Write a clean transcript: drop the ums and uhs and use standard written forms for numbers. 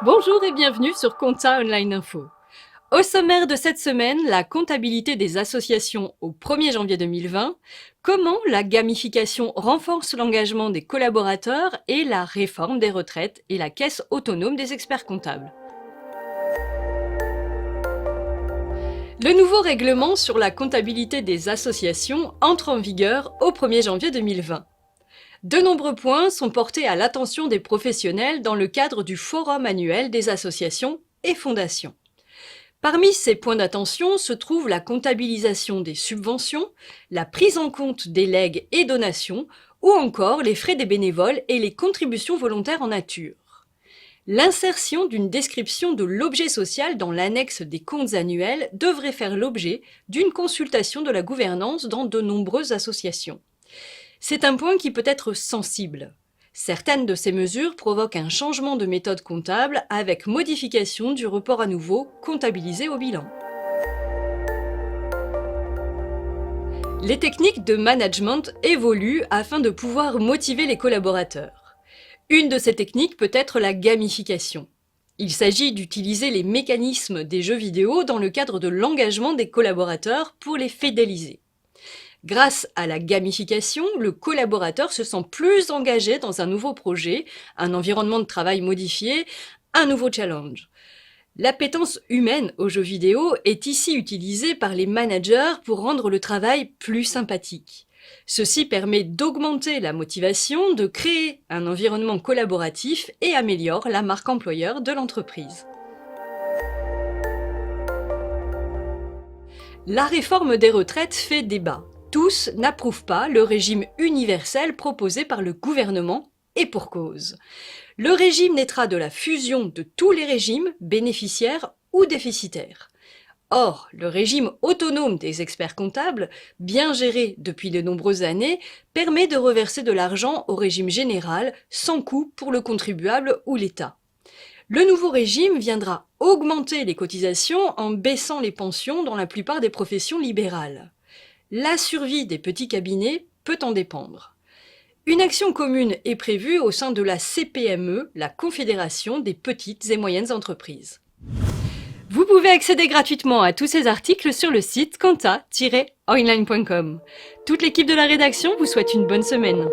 Bonjour et bienvenue sur Compta Online Info. Au sommaire de cette semaine, la comptabilité des associations au 1er janvier 2020, comment la gamification renforce l'engagement des collaborateurs et la réforme des retraites et la caisse autonome des experts comptables. Le nouveau règlement sur la comptabilité des associations entre en vigueur au 1er janvier 2020. De nombreux points sont portés à l'attention des professionnels dans le cadre du Forum annuel des associations et fondations. Parmi ces points d'attention se trouve la comptabilisation des subventions, la prise en compte des legs et donations, ou encore les frais des bénévoles et les contributions volontaires en nature. L'insertion d'une description de l'objet social dans l'annexe des comptes annuels devrait faire l'objet d'une consultation de la gouvernance dans de nombreuses associations. C'est un point qui peut être sensible. Certaines de ces mesures provoquent un changement de méthode comptable avec modification du report à nouveau comptabilisé au bilan. Les techniques de management évoluent afin de pouvoir motiver les collaborateurs. Une de ces techniques peut être la gamification. Il s'agit d'utiliser les mécanismes des jeux vidéo dans le cadre de l'engagement des collaborateurs pour les fidéliser. Grâce à la gamification, le collaborateur se sent plus engagé dans un nouveau projet, un environnement de travail modifié, un nouveau challenge. L'appétence humaine aux jeux vidéo est ici utilisée par les managers pour rendre le travail plus sympathique. Ceci permet d'augmenter la motivation, de créer un environnement collaboratif et améliore la marque employeur de l'entreprise. La réforme des retraites fait débat. Tous n'approuvent pas le régime universel proposé par le gouvernement, et pour cause. Le régime naîtra de la fusion de tous les régimes, bénéficiaires ou déficitaires. Or, le régime autonome des experts comptables, bien géré depuis de nombreuses années, permet de reverser de l'argent au régime général sans coût pour le contribuable ou l'État. Le nouveau régime viendra augmenter les cotisations en baissant les pensions dans la plupart des professions libérales. La survie des petits cabinets peut en dépendre. Une action commune est prévue au sein de la CPME, la Confédération des petites et moyennes entreprises. Vous pouvez accéder gratuitement à tous ces articles sur le site compta-online.com. Toute l'équipe de la rédaction vous souhaite une bonne semaine.